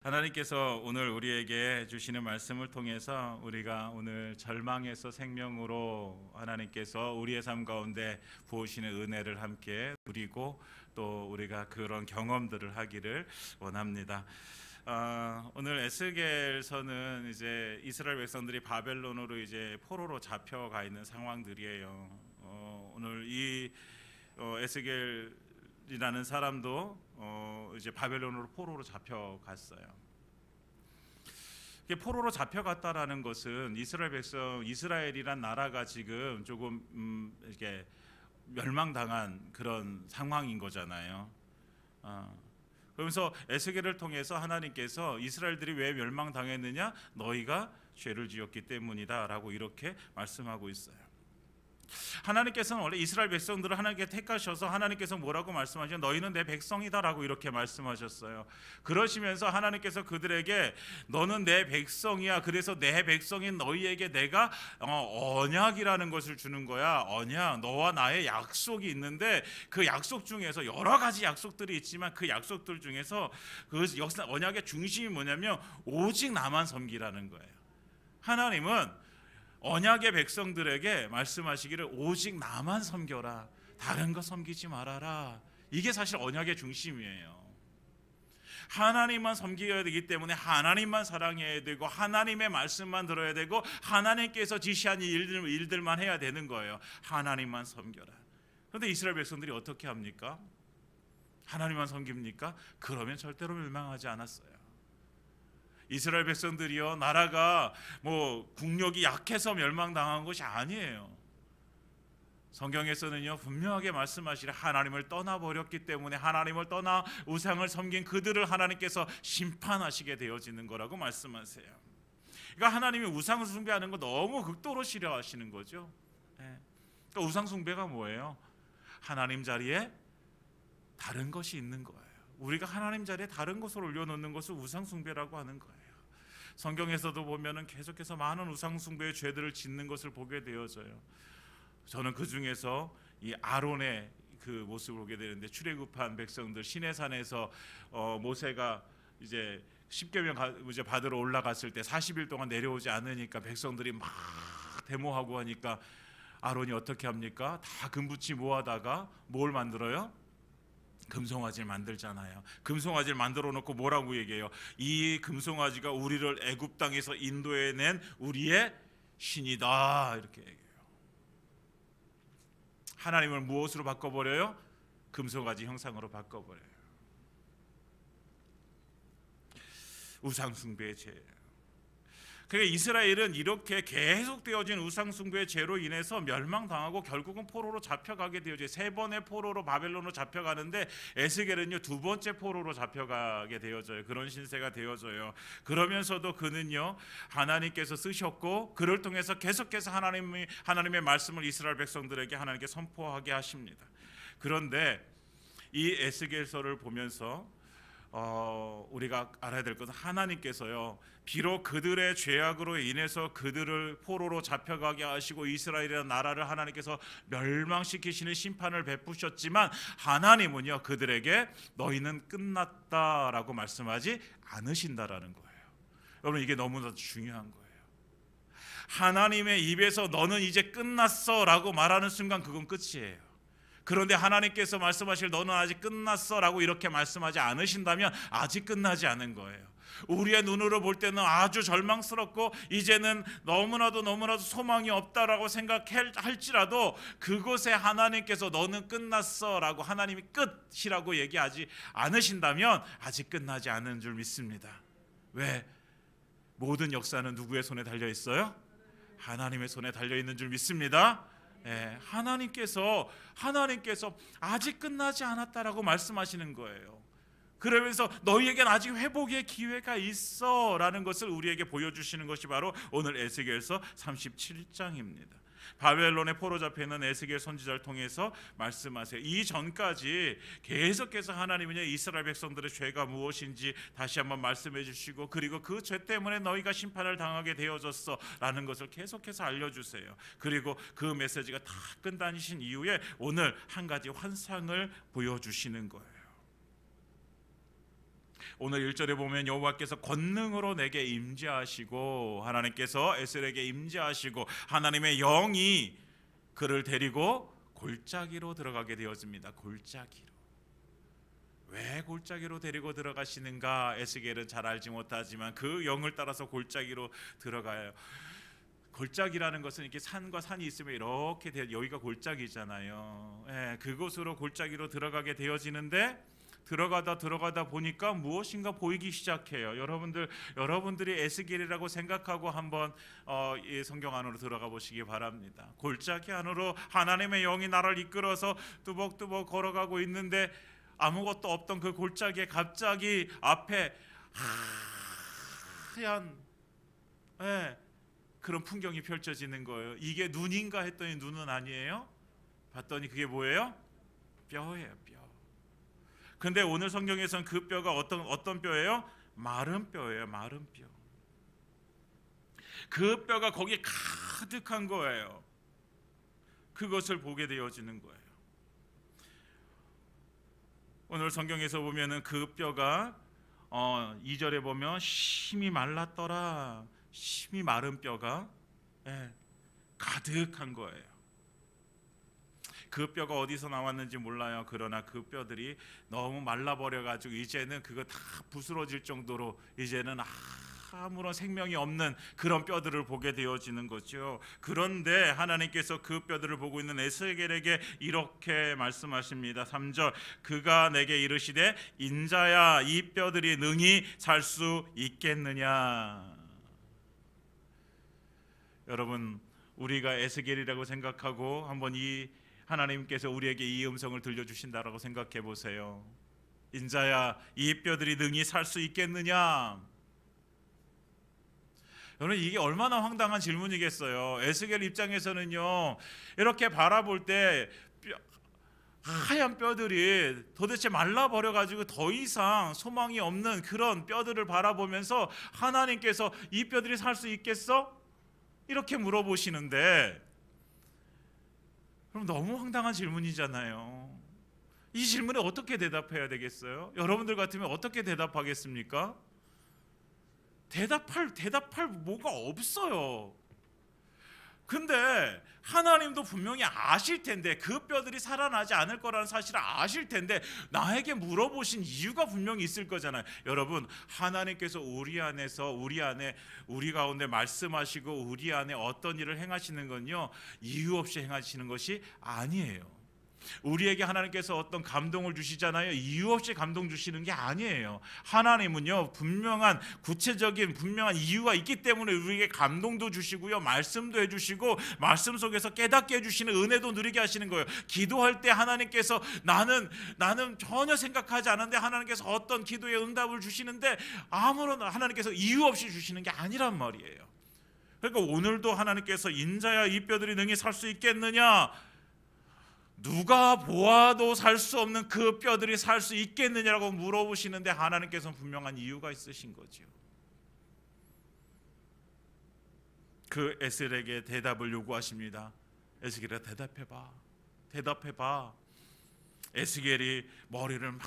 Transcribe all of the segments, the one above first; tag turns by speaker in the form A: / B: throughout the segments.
A: 하나님께서 오늘 우리에게 주시는 말씀을 통해서 우리가 오늘 절망에서 생명으로 하나님께서 우리의 삶 가운데 부으시는 은혜를 함께 누리고 또 우리가 그런 경험들을 하기를 원합니다. 오늘 에스겔서는 이제 이스라엘 백성들이 바벨론으로 이제 포로로 잡혀가 있는 상황들이에요. 오늘 이 에스겔이라는 사람도 이제 바벨론으로 포로로 잡혀갔어요. 포로로 잡혀갔다라는 것은 이스라엘 백성, 이스라엘이란 나라가 지금 조금 이렇게 멸망당한 그런 상황인 거잖아요. 그러면서 에스겔을 통해서 하나님께서 이스라엘들이 왜 멸망당했느냐? 너희가 죄를 지었기 때문이다라고 이렇게 말씀하고 있어요. 하나님께서는 원래 이스라엘 백성들을 하나님께 택하셔서 하나님께서 뭐라고 말씀하셨죠? 너희는 내 백성이다라고 이렇게 말씀하셨어요. 그러시면서 하나님께서 그들에게 너는 내 백성이야. 그래서 내 백성인 너희에게 내가 언약이라는 것을 주는 거야. 언약, 너와 나의 약속이 있는데 그 약속 중에서 여러 가지 약속들이 있지만 그 약속들 중에서 그 언약의 중심이 뭐냐면 오직 나만 섬기라는 거예요. 하나님은 언약의 백성들에게 말씀하시기를 오직 나만 섬겨라. 다른 거 섬기지 말아라. 이게 사실 언약의 중심이에요. 하나님만 섬겨야 되기 때문에 하나님만 사랑해야 되고 하나님의 말씀만 들어야 되고 하나님께서 지시한 일들만 해야 되는 거예요. 하나님만 섬겨라. 그런데 이스라엘 백성들이 어떻게 합니까? 하나님만 섬깁니까? 그러면 절대로 멸망하지 않았어요. 이스라엘 백성들이요, 나라가 뭐 국력이 약해서 멸망당한 것이 아니에요. 성경에서는요 분명하게 말씀하시려 하나님을 떠나버렸기 때문에 하나님을 떠나 우상을 섬긴 그들을 하나님께서 심판하시게 되어지는 거라고 말씀하세요. 그러니까 하나님이 우상 숭배하는 거 너무 극도로 싫어하시는 거죠. 그러니까 우상 숭배가 뭐예요? 하나님 자리에 다른 것이 있는 거예요. 우리가 하나님 자리에 다른 것을 올려놓는 것을 우상 숭배라고 하는 거예요. 성경에서도 보면은 계속해서 많은 우상 숭배의 죄들을 짓는 것을 보게 되어져요. 저는 그 중에서 이 아론의 그 모습을 보게 되는데, 출애굽한 백성들 시내산에서 모세가 이제 십계명 이제 받으러 올라갔을 때 40일 동안 내려오지 않으니까 백성들이 막 데모하고 하니까 아론이 어떻게 합니까? 다 금붙이 모아다가 뭘 만들어요? 금송아지를 만들잖아요. 금송아지를 만들어 놓고 뭐라고 얘기해요? 이 금송아지가 우리를 애굽 땅에서 인도해낸 우리의 신이다, 이렇게 얘기해요. 하나님을 무엇으로 바꿔버려요? 금송아지 형상으로 바꿔버려요. 우상숭배의 죄예요. 그러니까 이스라엘은 이렇게 계속되어진 우상숭배의 죄로 인해서 멸망당하고 결국은 포로로 잡혀가게 되어져요. 세 번의 포로로 바벨론으로 잡혀가는데 에스겔은요 두 번째 포로로 잡혀가게 되어져요. 그런 신세가 되어져요. 그러면서도 그는요 하나님께서 쓰셨고 그를 통해서 계속해서 하나님의 말씀을 이스라엘 백성들에게 하나님께 선포하게 하십니다. 그런데 이 에스겔서를 보면서 우리가 알아야 될 것은 하나님께서요 비록 그들의 죄악으로 인해서 그들을 포로로 잡혀가게 하시고 이스라엘이라는 나라를 하나님께서 멸망시키시는 심판을 베푸셨지만 하나님은요 그들에게 너희는 끝났다라고 말씀하지 않으신다라는 거예요. 여러분, 이게 너무나 중요한 거예요. 하나님의 입에서 너는 이제 끝났어 라고 말하는 순간 그건 끝이에요. 그런데 하나님께서 말씀하실 너는 아직 끝났어 라고 이렇게 말씀하지 않으신다면 아직 끝나지 않은 거예요. 우리의 눈으로 볼 때는 아주 절망스럽고 이제는 너무나도 소망이 없다라고 생각할지라도 그곳에 하나님께서 너는 끝났어 라고 하나님이 끝이라고 얘기하지 않으신다면 아직 끝나지 않은 줄 믿습니다. 왜? 모든 역사는 누구의 손에 달려 있어요? 하나님의 손에 달려 있는 줄 믿습니다. 하나님께서 아직 끝나지 않았다라고 말씀하시는 거예요. 그러면서 너희에겐 아직 회복의 기회가 있어 라는 것을 우리에게 보여주시는 것이 바로 오늘 에스겔서 37장입니다. 바벨론에 포로 잡혀 있는 에스겔 선지자를 통해서 말씀하세요. 이 전까지 계속해서 하나님은요 이스라엘 백성들의 죄가 무엇인지 다시 한번 말씀해 주시고 그리고 그 죄 때문에 너희가 심판을 당하게 되어졌어 라는 것을 계속해서 알려주세요. 그리고 그 메시지가 다 끝나신 이후에 오늘 한 가지 환상을 보여주시는 거예요. 오늘 1절에 보면 여호와께서 권능으로 내게 임재하시고, 하나님께서 에스겔에게 임재하시고 하나님의 영이 그를 데리고 골짜기로 들어가게 되었습니다. 골짜기로. 왜 골짜기로 데리고 들어가시는가 에스겔은 잘 알지 못하지만 그 영을 따라서 골짜기로 들어가요. 골짜기라는 것은 이렇게 산과 산이 있으면 이렇게 여기가 골짜기잖아요. 예, 그곳으로 골짜기로 들어가게 되어지는데 들어가다 보니까 무엇인가 보이기 시작해요. 여러분들이 에스겔이라고 생각하고 한번 이 성경 안으로 들어가 보시기 바랍니다. 골짜기 안으로 하나님의 영이 나를 이끌어서 뚜벅뚜벅 걸어가고 있는데 아무것도 없던 그 골짜기에 갑자기 앞에 하얀 그런 풍경이 펼쳐지는 거예요. 이게 눈인가 했더니 눈은 아니에요. 봤더니 그게 뭐예요? 뼈예요, 뼈. 근데 오늘 성경에서는 그 뼈가 어떤 뼈예요? 마른 뼈예요, 마른 뼈. 그 뼈가 거기에 가득한 거예요. 그것을 보게 되어지는 거예요. 오늘 성경에서 보면은 그 뼈가 2절에 보면 심히 말랐더라. 심히 마른 뼈가 가득한 거예요. 그 뼈가 어디서 나왔는지 몰라요. 그러나 그 뼈들이 너무 말라버려가지고 이제는 그거 다 부스러질 정도로 이제는 아무런 생명이 없는 그런 뼈들을 보게 되어지는 거죠. 그런데 하나님께서 그 뼈들을 보고 있는 에스겔에게 이렇게 말씀하십니다. 3절 그가 내게 이르시되 인자야 이 뼈들이 능히 살 수 있겠느냐. 여러분 우리가 에스겔이라고 생각하고 한번 이 하나님께서 우리에게 이 음성을 들려주신다라고 생각해 보세요. 인자야 이 뼈들이 능히 살 수 있겠느냐. 여러분 이게 얼마나 황당한 질문이겠어요. 에스겔 입장에서는요 이렇게 바라볼 때 하얀 뼈들이 도대체 말라버려가지고 더 이상 소망이 없는 그런 뼈들을 바라보면서 하나님께서 이 뼈들이 살 수 있겠어? 이렇게 물어보시는데 그럼 너무 황당한 질문이잖아요. 이 질문에 어떻게 대답해야 되겠어요? 여러분들 같으면 어떻게 대답하겠습니까? 대답할 뭐가 없어요. 근데 하나님도 분명히 아실 텐데 그 뼈들이 살아나지 않을 거라는 사실을 아실 텐데 나에게 물어보신 이유가 분명히 있을 거잖아요. 여러분 하나님께서 우리 가운데 말씀하시고 우리 안에 어떤 일을 행하시는 건요 이유 없이 행하시는 것이 아니에요. 우리에게 하나님께서 어떤 감동을 주시잖아요. 이유 없이 감동 주시는 게 아니에요. 하나님은요 분명한 구체적인 분명한 이유가 있기 때문에 우리에게 감동도 주시고요 말씀도 해주시고 말씀 속에서 깨닫게 해주시는 은혜도 누리게 하시는 거예요. 기도할 때 하나님께서 나는 전혀 생각하지 않았는데 하나님께서 어떤 기도의 응답을 주시는데 아무런 하나님께서 이유 없이 주시는 게 아니란 말이에요. 그러니까 오늘도 하나님께서 인자야 이 뼈들이 능히 살 수 있겠느냐, 누가 보아도 살 수 없는 그 뼈들이 살 수 있겠느냐라고 물어보시는데 하나님께서는 분명한 이유가 있으신 거죠. 그 에스겔에게 대답을 요구하십니다. 에스겔아 대답해봐. 에스겔이 머리를 막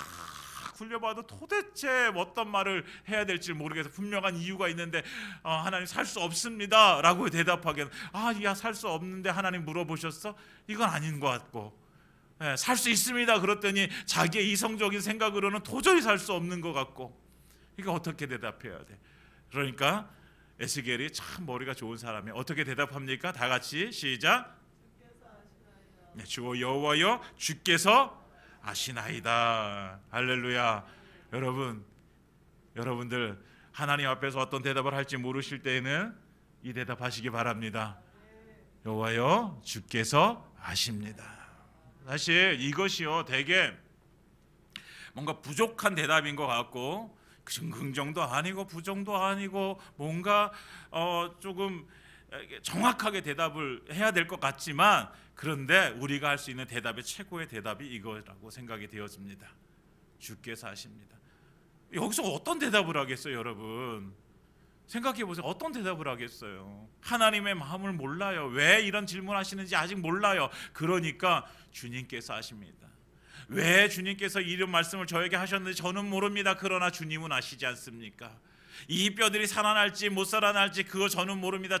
A: 굴려봐도 도대체 어떤 말을 해야 될지 모르겠어. 분명한 이유가 있는데 하나님 살 수 없습니다 라고 대답하기는 살 수 없는데 하나님 물어보셨어? 이건 아닌 것 같고 살 수 있습니다 그랬더니 자기의 이성적인 생각으로는 도저히 살 수 없는 것 같고 이거 어떻게 대답해야 돼? 그러니까 에스겔이 참 머리가 좋은 사람이에요. 어떻게 대답합니까? 다 같이 시작. 주 여호와여 주께서 아시나이다. 할렐루야. 여러분들 하나님 앞에서 어떤 대답을 할지 모르실 때에는 이 대답하시기 바랍니다. 여호와여 주께서 아십니다. 사실 이것이요 되게 뭔가 부족한 대답인 것 같고 긍정도 아니고 부정도 아니고 뭔가 조금 정확하게 대답을 해야 될 것 같지만 그런데 우리가 할 수 있는 대답의 최고의 대답이 이거라고 생각이 되어집니다. 주께서 아십니다. 여기서 어떤 대답을 하겠어요, 여러분? 생각해 보세요. 어떤 대답을 하겠어요? 하나님의 마음을 몰라요. 왜 이런 질문하시는지 아직 몰라요. 그러니까 주님께서 아십니다. 왜 주님께서 이런 말씀을 저에게 하셨는지 저는 모릅니다. 그러나 주님은 아시지 않습니까? 이 뼈들이 살아날지 못 살아날지 그거 저는 모릅니다.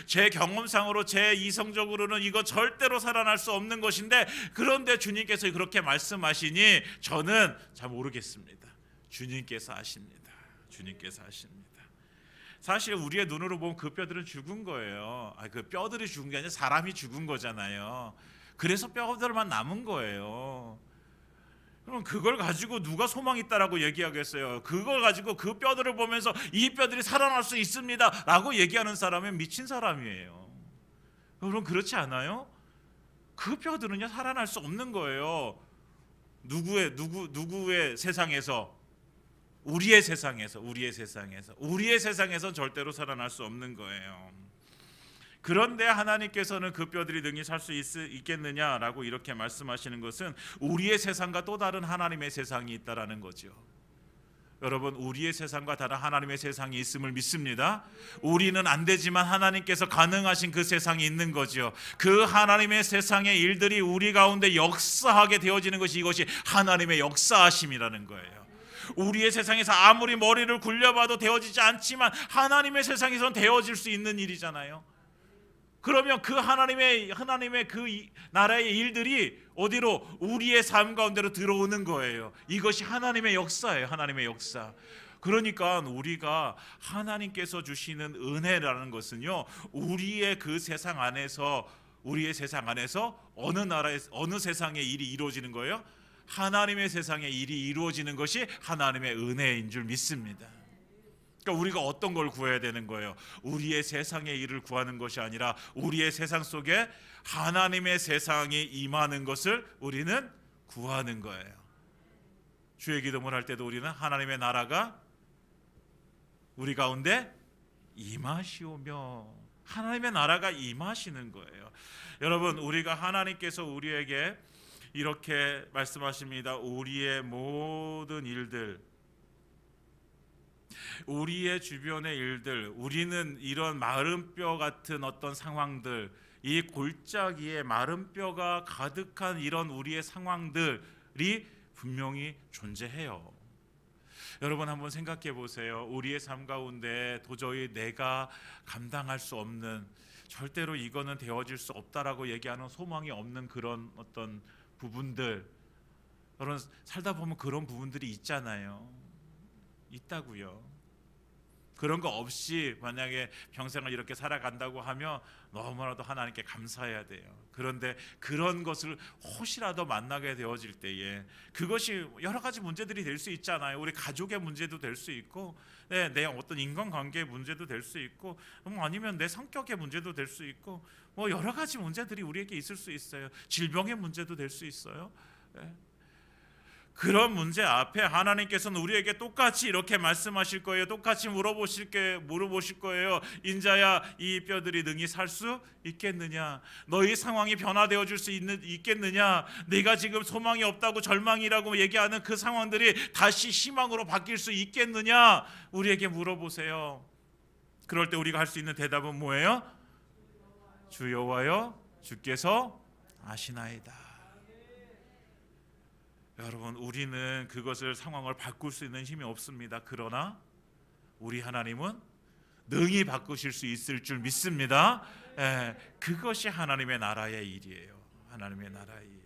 A: 제 경험상으로 제 이성적으로는 이거 절대로 살아날 수 없는 것인데, 그런데 주님께서 그렇게 말씀하시니 저는 잘 모르겠습니다. 주님께서 아십니다. 주님께서 아십니다. 사실 우리의 눈으로 보면 그 뼈들은 죽은 거예요. 그 뼈들이 죽은 게 아니라 사람이 죽은 거잖아요. 그래서 뼈들만 남은 거예요. 그럼 그걸 가지고 누가 소망 있다라고 얘기하겠어요? 그걸 가지고 그 뼈들을 보면서 이 뼈들이 살아날 수 있습니다 라고 얘기하는 사람은 미친 사람이에요. 그럼 그렇지 않아요? 그 뼈들은요 살아날 수 없는 거예요. 누구의 세상에서? 우리의 세상에서 절대로 살아날 수 없는 거예요. 그런데 하나님께서는 그 뼈들이 능히 살 수 있겠느냐라고 이렇게 말씀하시는 것은 우리의 세상과 또 다른 하나님의 세상이 있다라는 거죠. 여러분, 우리의 세상과 다른 하나님의 세상이 있음을 믿습니다. 우리는 안 되지만 하나님께서 가능하신 그 세상이 있는 거죠. 그 하나님의 세상의 일들이 우리 가운데 역사하게 되어지는 것이 이것이 하나님의 역사하심이라는 거예요. 우리의 세상에서 아무리 머리를 굴려봐도 되어지지 않지만 하나님의 세상에서는 되어질 수 있는 일이잖아요. 그러면 그 하나님의 그 나라의 일들이 어디로? 우리의 삶 가운데로 들어오는 거예요. 이것이 하나님의 역사예요. 하나님의 역사. 그러니까 우리가 하나님께서 주시는 은혜라는 것은요, 우리의 그 세상 안에서 어느 나라에 어느 세상의 일이 이루어지는 거예요? 하나님의 세상의 일이 이루어지는 것이 하나님의 은혜인 줄 믿습니다. 그러니까 우리가 어떤 걸 구해야 되는 거예요? 우리의 세상의 일을 구하는 것이 아니라 우리의 세상 속에 하나님의 세상이 임하는 것을 우리는 구하는 거예요. 주의 기도를 할 때도 우리는 하나님의 나라가 우리 가운데 임하시오며, 하나님의 나라가 임하시는 거예요. 여러분, 우리가 하나님께서 우리에게 이렇게 말씀하십니다. 우리의 모든 일들, 우리의 주변의 일들, 우리는 이런 마른 뼈 같은 어떤 상황들, 이 골짜기에 마른 뼈가 가득한 이런 우리의 상황들이 분명히 존재해요. 여러분, 한번 생각해 보세요. 우리의 삶 가운데 도저히 내가 감당할 수 없는, 절대로 이거는 되어질 수 없다라고 얘기하는 소망이 없는 그런 어떤 부분들, 여러분 살다 보면 그런 부분들이 있잖아요. 있다고요. 그런 거 없이 만약에 평생을 이렇게 살아간다고 하면 너무나도 하나님께 감사해야 돼요. 그런데 그런 것을 혹시라도 만나게 되어질 때에 그것이 여러 가지 문제들이 될 수 있잖아요. 우리 가족의 문제도 될 수 있고, 내 어떤 인간관계의 문제도 될 수 있고, 아니면 내 성격의 문제도 될 수 있고, 여러 가지 문제들이 우리에게 있을 수 있어요. 질병의 문제도 될 수 있어요. 그런 문제 앞에 하나님께서는 우리에게 똑같이 이렇게 말씀하실 거예요. 똑같이 물어보실 거예요. 인자야, 이 뼈들이 능히 살 수 있겠느냐? 너희 상황이 변화되어 줄 수 있겠느냐? 네가 지금 소망이 없다고 절망이라고 얘기하는 그 상황들이 다시 희망으로 바뀔 수 있겠느냐? 우리에게 물어보세요. 그럴 때 우리가 할 수 있는 대답은 뭐예요? 주 여호와여, 주께서 아시나이다. 여러분, 우리는 그것을 상황을 바꿀 수 있는 힘이 없습니다. 그러나 우리 하나님은 능히 바꾸실 수 있을 줄 믿습니다. 그것이 하나님의 나라의 일이에요. 하나님의 나라의 일.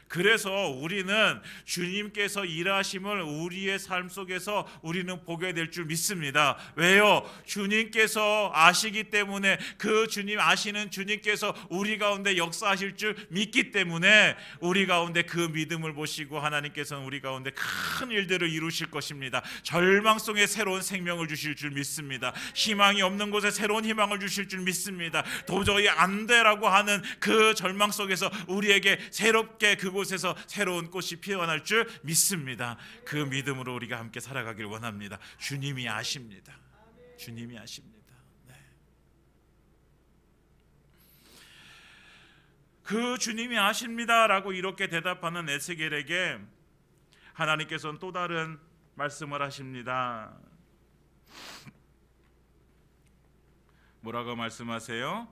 A: 그래서 우리는 주님께서 일하심을 우리의 삶 속에서 우리는 보게 될 줄 믿습니다. 왜요? 주님께서 아시기 때문에, 그 주님 아시는 주님께서 우리 가운데 역사하실 줄 믿기 때문에 우리 가운데 그 믿음을 보시고 하나님께서는 우리 가운데 큰 일들을 이루실 것입니다. 절망 속에 새로운 생명을 주실 줄 믿습니다. 희망이 없는 곳에 새로운 희망을 주실 줄 믿습니다. 도저히 안 되라고 하는 그 절망 속에서 우리에게 새롭게 그곳에서 새로운 꽃이 피어날 줄 믿습니다. 그 믿음으로 우리가 함께 살아가길 원합니다. 주님이 아십니다. 주님이 아십니다. 네. 그 주님이 아십니다라고 이렇게 대답하는 에스겔에게 하나님께서는 또 다른 말씀을 하십니다. 뭐라고 말씀하세요?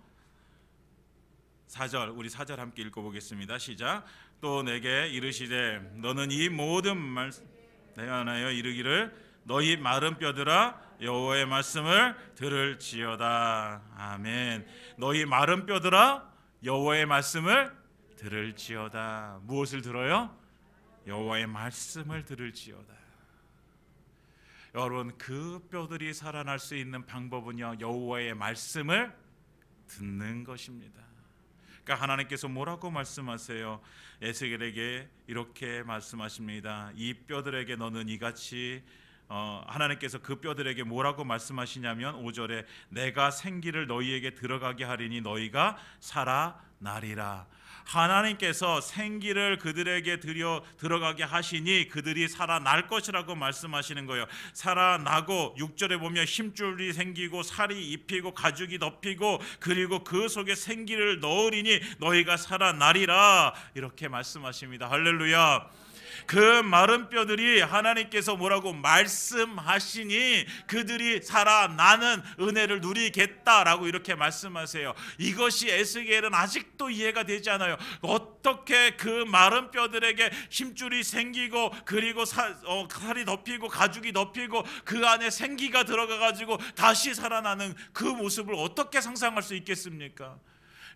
A: 4절, 우리 4절 함께 읽어보겠습니다. 시작. 또 내게 이르시되 너는 이 모든 말씀 내가 하나여 이르기를 너희 마른 뼈들아 여호와의 말씀을 들을지어다. 아멘. 너희 마른 뼈들아 여호와의 말씀을 들을지어다. 무엇을 들어요? 여호와의 말씀을 들을지어다. 여러분, 그 뼈들이 살아날 수 있는 방법은요, 여호와의 말씀을 듣는 것입니다. 그러니까 하나님께서 뭐라고 말씀하세요? 에스겔에게 이렇게 말씀하십니다. 이 뼈들에게 너는 이같이 하나님께서 그 뼈들에게 뭐라고 말씀하시냐면 5절에 내가 생기를 너희에게 들어가게 하리니 너희가 살아나리라. 하나님께서 생기를 그들에게 들어가게 하시니 그들이 살아날 것이라고 말씀하시는 거예요. 살아나고 6절에 보면 힘줄이 생기고 살이 입히고 가죽이 덮이고 그리고 그 속에 생기를 넣으리니 너희가 살아나리라 이렇게 말씀하십니다. 할렐루야. 그 마른 뼈들이 하나님께서 뭐라고 말씀하시니 그들이 살아나는 은혜를 누리겠다라고 이렇게 말씀하세요. 이것이 에스겔은 아직도 이해가 되지 않아요. 어떻게 그 마른 뼈들에게 힘줄이 생기고 그리고 살이 덮이고 가죽이 덮이고 그 안에 생기가 들어가가지고 다시 살아나는 그 모습을 어떻게 상상할 수 있겠습니까?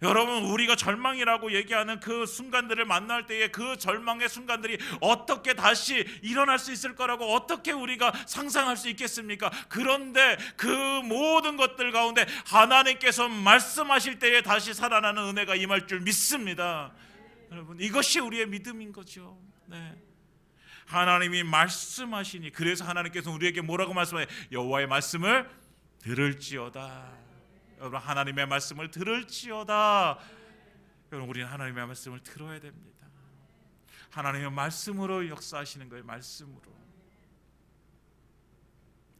A: 여러분, 우리가 절망이라고 얘기하는 그 순간들을 만날 때에 그 절망의 순간들이 어떻게 다시 일어날 수 있을 거라고 어떻게 우리가 상상할 수 있겠습니까? 그런데 그 모든 것들 가운데 하나님께서 말씀하실 때에 다시 살아나는 은혜가 임할 줄 믿습니다. 여러분, 이것이 우리의 믿음인 거죠. 네. 하나님이 말씀하시니, 그래서 하나님께서 우리에게 뭐라고 말씀해요? 여호와의 말씀을 들을지어다. 여러분, 하나님의 말씀을 들을지어다. 여러분, 우리는 하나님의 말씀을 들어야 됩니다. 하나님의 말씀으로 역사하시는 거예요. 말씀으로.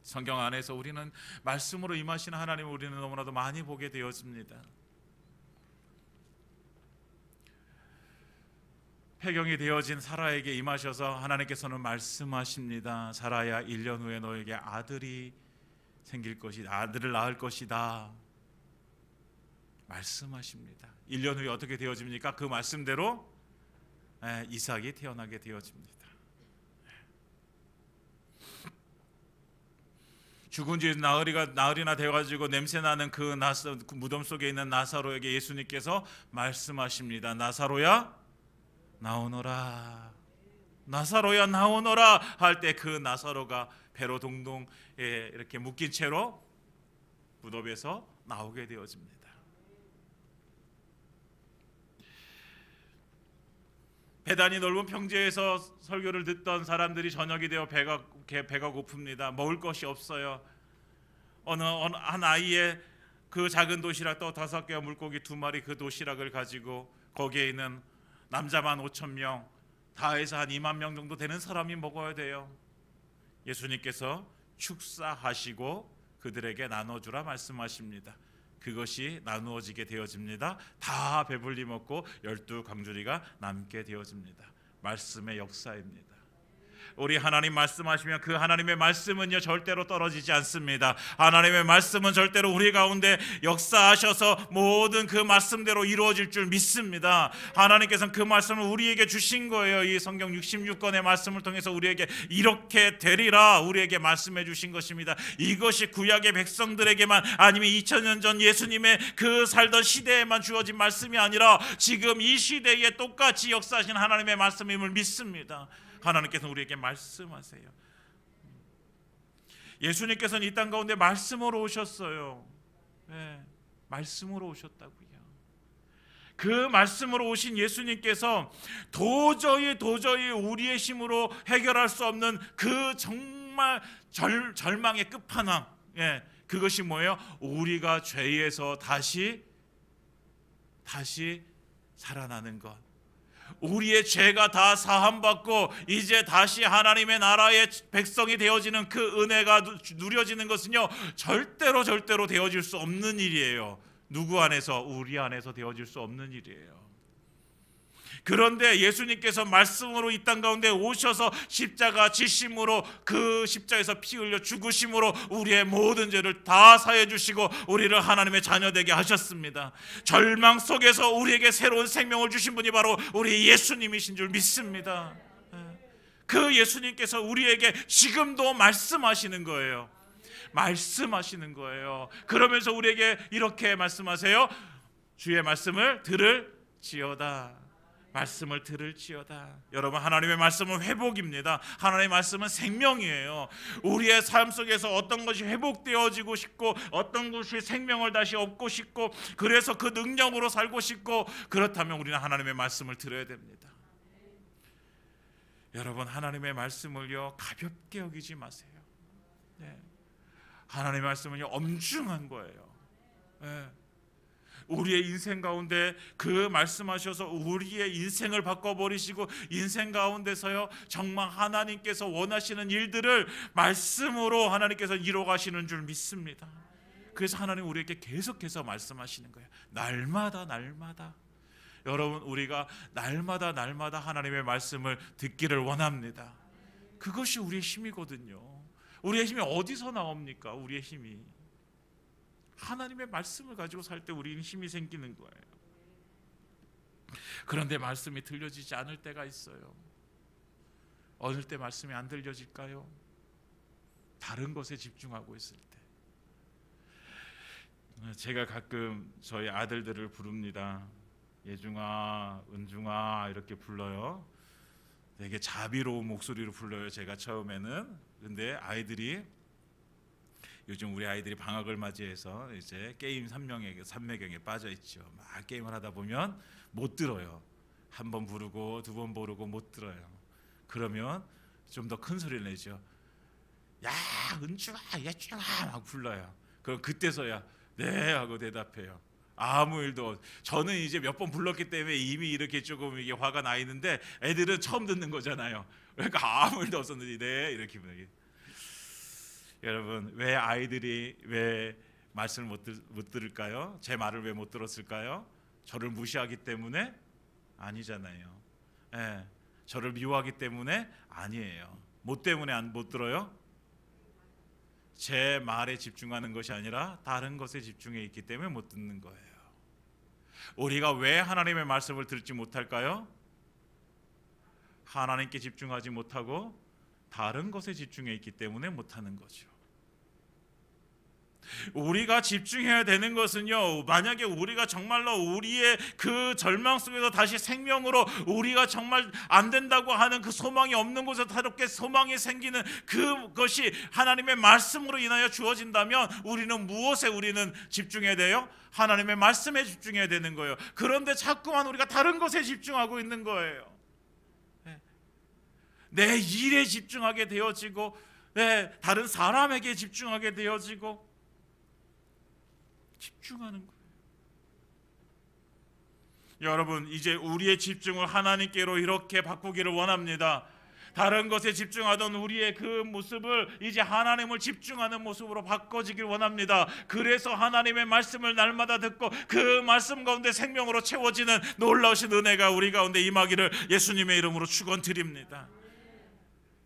A: 성경 안에서 우리는 말씀으로 임하시는 하나님을 우리는 너무나도 많이 보게 되었습니다. 폐경이 되어진 사라에게 임하셔서 하나님께서는 말씀하십니다. 사라야, 1년 후에 너에게 아들이 생길 것이다. 아들을 낳을 것이다. 말씀하십니다. 1년 후에 어떻게 되어집니까? 그 말씀대로 이삭이 태어나게 되어집니다. 죽은 지 나흘이나 되어가지고 냄새나는 그 무덤 속에 있는 나사로에게 예수님께서 말씀하십니다. 나사로야 나오너라. 나사로야 나오너라 할 때 그 나사로가 배로 동동 이렇게 묶인 채로 무덤에서 나오게 되어집니다. 배단이 넓은 평지에서 설교를 듣던 사람들이 저녁이 되어 배가 고픕니다. 먹을 것이 없어요. 어느 한 아이의 그 작은 도시락 또 5개와 물고기 2마리 그 도시락을 가지고 거기에 있는 남자만 5,000명, 다 해서 한 2만 명 정도 되는 사람이 먹어야 돼요. 예수님께서 축사하시고 그들에게 나눠주라 말씀하십니다. 그것이 나누어지게 되어집니다. 다 배불리 먹고 12광주리가 남게 되어집니다. 말씀의 역사입니다. 우리 하나님 말씀하시면 그 하나님의 말씀은요 절대로 떨어지지 않습니다. 하나님의 말씀은 절대로 우리 가운데 역사하셔서 모든 그 말씀대로 이루어질 줄 믿습니다. 하나님께서는 그 말씀을 우리에게 주신 거예요. 이 성경 66권의 말씀을 통해서 우리에게 이렇게 되리라 우리에게 말씀해 주신 것입니다. 이것이 구약의 백성들에게만 아니면 2000년 전 예수님의 그 살던 시대에만 주어진 말씀이 아니라 지금 이 시대에 똑같이 역사하신 하나님의 말씀임을 믿습니다. 하나님께서 우리에게 말씀하세요. 예수님께서는 이 땅 가운데 말씀으로 오셨어요. 네, 말씀으로 오셨다고요. 그 말씀으로 오신 예수님께서 도저히 우리의 힘으로 해결할 수 없는 그 정말 절망의 끝판왕, 그것이 뭐예요? 우리가 죄에서 다시 살아나는 것. 우리의 죄가 다 사함받고 이제 다시 하나님의 나라의 백성이 되어지는 그 은혜가 누려지는 것은요 절대로 되어질 수 없는 일이에요. 누구 안에서? 우리 안에서 되어질 수 없는 일이에요. 그런데 예수님께서 말씀으로 이 땅 가운데 오셔서 십자가 지심으로 그 십자가에서 피 흘려 죽으심으로 우리의 모든 죄를 다 사해 주시고 우리를 하나님의 자녀 되게 하셨습니다. 절망 속에서 우리에게 새로운 생명을 주신 분이 바로 우리 예수님이신 줄 믿습니다. 그 예수님께서 우리에게 지금도 말씀하시는 거예요. 말씀하시는 거예요. 그러면서 우리에게 이렇게 말씀하세요. 주의 말씀을 들을지어다. 말씀을 들을지어다. 여러분, 하나님의 말씀은 회복입니다. 하나님의 말씀은 생명이에요. 우리의 삶 속에서 어떤 것이 회복되어지고 싶고 어떤 것이 생명을 다시 얻고 싶고 그래서 그 능력으로 살고 싶고 그렇다면 우리는 하나님의 말씀을 들어야 됩니다. 여러분, 하나님의 말씀을요 가볍게 여기지 마세요. 네. 하나님의 말씀은요 엄중한 거예요. 네. 우리의 인생 가운데 그 말씀하셔서 우리의 인생을 바꿔버리시고 인생 가운데서요 정말 하나님께서 원하시는 일들을 말씀으로 하나님께서 이루어가시는 줄 믿습니다. 그래서 하나님 우리에게 계속해서 말씀하시는 거예요. 날마다 여러분, 우리가 날마다 하나님의 말씀을 듣기를 원합니다. 그것이 우리의 힘이거든요. 우리의 힘이 어디서 나옵니까? 우리의 힘이 하나님의 말씀을 가지고 살 때 우리는 힘이 생기는 거예요. 그런데 말씀이 들려지지 않을 때가 있어요. 어느 때 말씀이 안 들려질까요? 다른 것에 집중하고 있을 때. 제가 가끔 저희 아들들을 부릅니다. 예중아, 은중아 이렇게 불러요. 되게 자비로운 목소리로 불러요. 제가 처음에는. 근데 아이들이 요즘 우리 아이들이 방학을 맞이해서 이제 게임 삼매경에 빠져 있죠. 막 게임을 하다 보면 못 들어요. 한 번 부르고 두 번 부르고 못 들어요. 그러면 좀 더 큰 소리를 내죠. 야, 은중아, 예중아 막 불러요. 그럼 그때서야 네 하고 대답해요. 아무 일도. 저는 이제 몇 번 불렀기 때문에 이미 이렇게 조금 이게 화가 나 있는데 애들은 처음 듣는 거잖아요. 그러니까 아무 일도 없었는데 네 이렇게 부르기. 여러분, 왜 아이들이 왜 말씀을 못 들을까요? 제 말을 왜 못 들었을까요? 저를 무시하기 때문에? 아니잖아요. 예, 저를 미워하기 때문에? 아니에요. 뭐 때문에 못 들어요? 제 말에 집중하는 것이 아니라 다른 것에 집중해 있기 때문에 못 듣는 거예요. 우리가 왜 하나님의 말씀을 듣지 못할까요? 하나님께 집중하지 못하고 다른 것에 집중해 있기 때문에 못하는 거죠. 우리가 집중해야 되는 것은요, 만약에 우리가 정말로 우리의 그 절망 속에서 다시 생명으로 우리가 정말 안 된다고 하는 그 소망이 없는 곳에 다롭게 소망이 생기는 그것이 하나님의 말씀으로 인하여 주어진다면 우리는 무엇에 우리는 집중해야 돼요? 하나님의 말씀에 집중해야 되는 거예요. 그런데 자꾸만 우리가 다른 것에 집중하고 있는 거예요. 내 일에 집중하게 되어지고 다른 사람에게 집중하게 되어지고 집중하는 거예요. 여러분, 이제 우리의 집중을 하나님께로 이렇게 바꾸기를 원합니다. 다른 것에 집중하던 우리의 그 모습을 이제 하나님을 집중하는 모습으로 바꿔지길 원합니다. 그래서 하나님의 말씀을 날마다 듣고 그 말씀 가운데 생명으로 채워지는 놀라우신 은혜가 우리 가운데 임하기를 예수님의 이름으로 축원드립니다.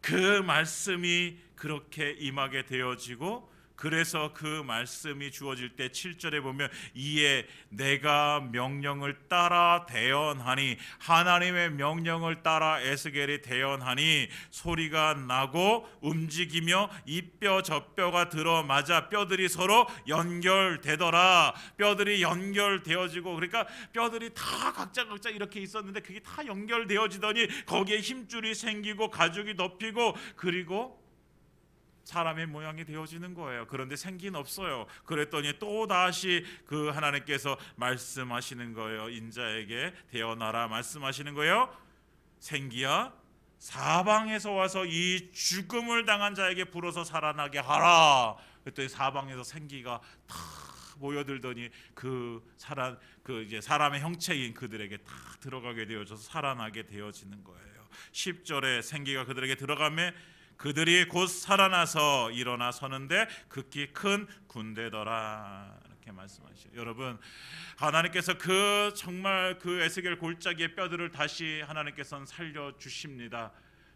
A: 그 말씀이 그렇게 임하게 되어지고, 그래서 그 말씀이 주어질 때 7절에 보면 이에 내가 명령을 따라 대언하니, 하나님의 명령을 따라 에스겔이 대언하니 소리가 나고 움직이며 이 뼈 저 뼈가 들어맞아 뼈들이 서로 연결되더라. 뼈들이 연결되어지고, 그러니까 뼈들이 다 각자 이렇게 있었는데 그게 다 연결되어지더니 거기에 힘줄이 생기고 가죽이 덮이고 그리고 사람의 모양이 되어지는 거예요. 그런데 생긴 없어요. 그랬더니 또 다시 그 하나님께서 말씀하시는 거예요. 인자에게 대언하라 말씀하시는 거예요. 생기야, 사방에서 와서 이 죽음을 당한 자에게 불어서 살아나게 하라. 그랬더니 사방에서 생기가 다 모여들더니 이제 사람의 형체인 그들에게 다 들어가게 되어져서 살아나게 되어지는 거예요. 10절에 생기가 그들에게 들어가매 그들이 곧 살아나서 일어나 서는데 극히 큰 군대더라. 이렇게 이렇게 말씀하시죠. 여러분, 하나님께서 그 정말 그 에스겔 골짜기의 뼈들을 다시 하나님께서는 살려 주십니다.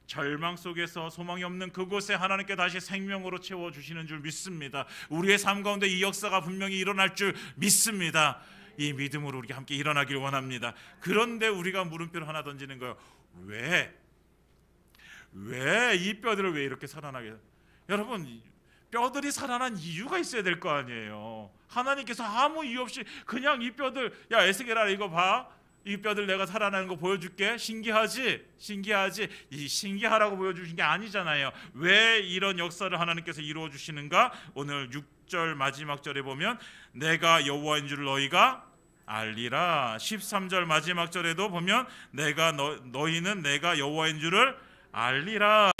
A: 절망 속에서 소망이 없는 그곳에 하나님께 다시 생명으로 채워주시는 줄 믿습니다. 우리의 삶 가운데 이 역사가 분명히 일어날 줄 믿습니다. 이 믿음으로 우리가 함께 일어나길 원합니다. 그런데 우리가 물음표를 하나 던지는 거예요. 왜 이 뼈들을 왜 이렇게 살아나게? 여러분, 뼈들이 살아난 이유가 있어야 될 거 아니에요. 하나님께서 아무 이유 없이 그냥 이 뼈들, 야 에스겔아 이거 봐, 이 뼈들 내가 살아나는 거 보여줄게. 신기하지? 이 신기하라고 보여주신 게 아니잖아요. 왜 이런 역사를 하나님께서 이루어 주시는가? 오늘 6절 마지막 절에 보면 내가 여호와인 줄 너희가 알리라. 13절 마지막 절에도 보면 너희는 내가 여호와인 줄을 알리라.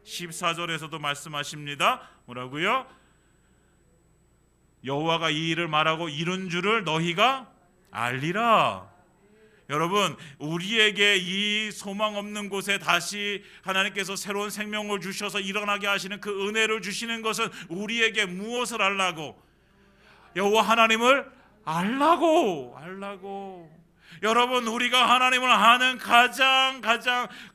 A: 14절에서도 말씀하십니다. 뭐라고요? 여호와가 이 일을 말하고 이룬 줄을 너희가 알리라. 여러분, 우리에게 이 소망 없는 곳에 다시 하나님께서 새로운 생명을 주셔서 일어나게 하시는 그 은혜를 주시는 것은 우리에게 무엇을 알라고? 여호와 하나님을 알라고. 여러분, 우리가 하나님을 아는 가장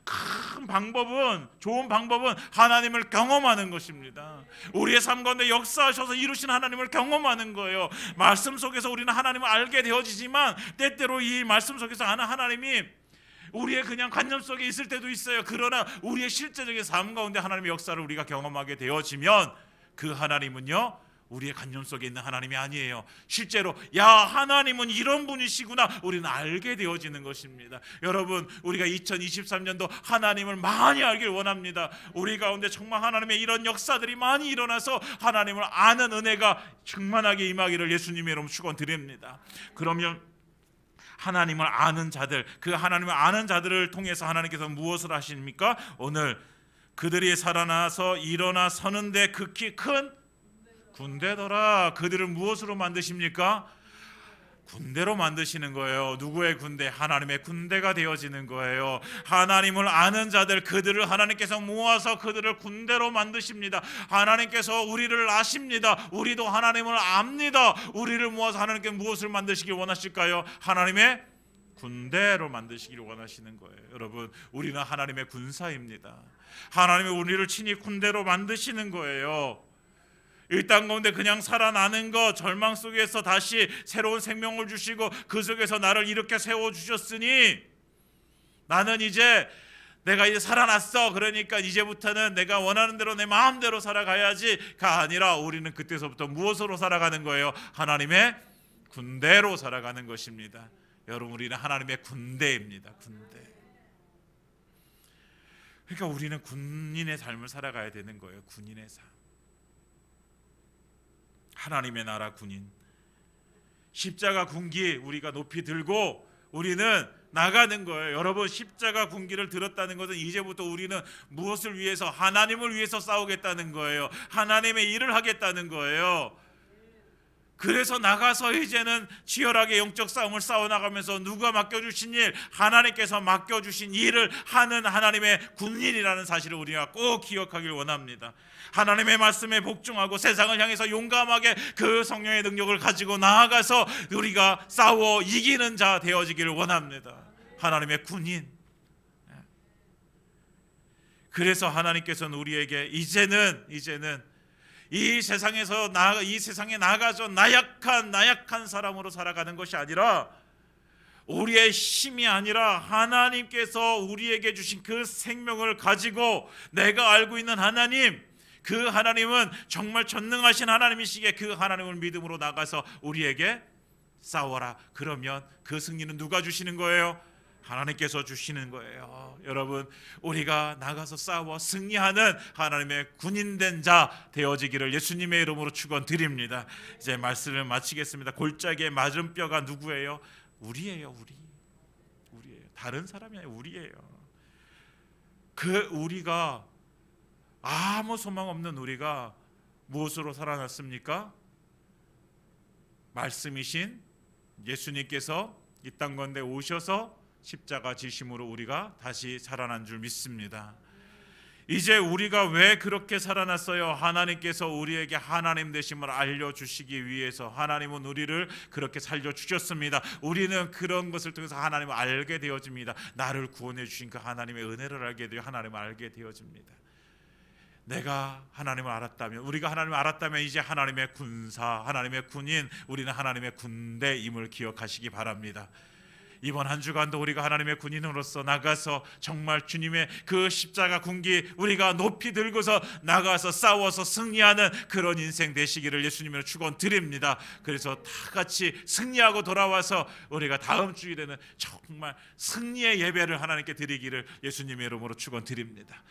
A: 큰 방법은, 좋은 방법은 하나님을 경험하는 것입니다. 우리의 삶 가운데 역사하셔서 이루신 하나님을 경험하는 거예요. 말씀 속에서 우리는 하나님을 알게 되어지지만 때때로 이 말씀 속에서 아는 하나님이 우리의 그냥 관념 속에 있을 때도 있어요. 그러나 우리의 실제적인 삶 가운데 하나님의 역사를 우리가 경험하게 되어지면 그 하나님은요, 우리의 관념 속에 있는 하나님이 아니에요. 실제로 야, 하나님은 이런 분이시구나 우리는 알게 되어지는 것입니다. 여러분, 우리가 2023년도 하나님을 많이 알길 원합니다. 우리 가운데 정말 하나님의 이런 역사들이 많이 일어나서 하나님을 아는 은혜가 충만하게 임하기를 예수님의 이름으로 축원드립니다. 그러면 하나님을 아는 자들, 그 하나님을 아는 자들을 통해서 하나님께서 무엇을 하십니까? 오늘 그들이 살아나서 일어나 서는데 극히 큰 군대더라. 그들을 무엇으로 만드십니까? 군대로 만드시는 거예요. 누구의 군대? 하나님의 군대가 되어지는 거예요. 하나님을 아는 자들, 그들을 하나님께서 모아서 그들을 군대로 만드십니다. 하나님께서 우리를 아십니다. 우리도 하나님을 압니다. 우리를 모아서 하나님께 무엇을 만드시길 원하실까요? 하나님의 군대로 만드시길 원하시는 거예요. 여러분, 우리는 하나님의 군사입니다. 하나님이 우리를 친히 군대로 만드시는 거예요. 이 땅 가운데 그냥 살아나는 것, 절망 속에서 다시 새로운 생명을 주시고 그 속에서 나를 이렇게 세워주셨으니 나는 내가 이제 살아났어. 그러니까 이제부터는 내가 원하는 대로 내 마음대로 살아가야지가 아니라 우리는 그때서부터 무엇으로 살아가는 거예요? 하나님의 군대로 살아가는 것입니다. 여러분, 우리는 하나님의 군대입니다. 군대. 그러니까 우리는 군인의 삶을 살아가야 되는 거예요. 군인의 삶. 하나님의 나라 군인. 십자가 군기 우리가 높이 들고 우리는 나가는 거예요. 여러분, 십자가 군기를 들었다는 것은 이제부터 우리는 무엇을 위해서? 하나님을 위해서 싸우겠다는 거예요. 하나님의 일을 하겠다는 거예요. 그래서 나가서 이제는 치열하게 영적 싸움을 싸워나가면서 누가 맡겨주신 일, 하나님께서 맡겨주신 일을 하는 하나님의 군인이라는 사실을 우리가 꼭 기억하길 원합니다. 하나님의 말씀에 복종하고 세상을 향해서 용감하게 그 성령의 능력을 가지고 나아가서 우리가 싸워 이기는 자 되어지기를 원합니다. 하나님의 군인. 그래서 하나님께서는 우리에게 이제는 이 세상에 나가서 나약한 사람으로 살아가는 것이 아니라 우리의 힘이 아니라 하나님께서 우리에게 주신 그 생명을 가지고 내가 알고 있는 하나님, 그 하나님은 정말 전능하신 하나님이시기에 그 하나님을 믿음으로 나가서 우리에게 싸워라. 그러면 그 승리는 누가 주시는 거예요? 하나님께서 주시는 거예요. 여러분, 우리가 나가서 싸워 승리하는 하나님의 군인된 자 되어지기를 예수님의 이름으로 축원드립니다. 이제 말씀을 마치겠습니다. 골짜기에 맞은 뼈가 누구예요? 우리예요. 우리예요. 다른 사람이 아니라 우리예요. 그 우리가, 아무 소망 없는 우리가 무엇으로 살아났습니까? 말씀이신 예수님께서 이 땅 가운데 오셔서 십자가 지심으로 우리가 다시 살아난 줄 믿습니다. 이제 우리가 왜 그렇게 살아났어요? 하나님께서 우리에게 하나님 되심을 알려주시기 위해서 하나님은 우리를 그렇게 살려주셨습니다. 우리는 그런 것을 통해서 하나님을 알게 되어집니다. 나를 구원해 주신 그 하나님의 은혜를 알게 되어 하나님을 알게 되어집니다. 내가 하나님을 알았다면, 우리가 하나님을 알았다면 이제 하나님의 군사, 하나님의 군인, 우리는 하나님의 군대임을 기억하시기 바랍니다. 이번 한 주간도 우리가 하나님의 군인으로서 나가서 정말 주님의 그 십자가 군기 우리가 높이 들고서 나가서 싸워서 승리하는 그런 인생 되시기를 예수님으로 축원드립니다. 그래서 다 같이 승리하고 돌아와서 우리가 다음 주일에는 정말 승리의 예배를 하나님께 드리기를 예수님의 이름으로 축원드립니다.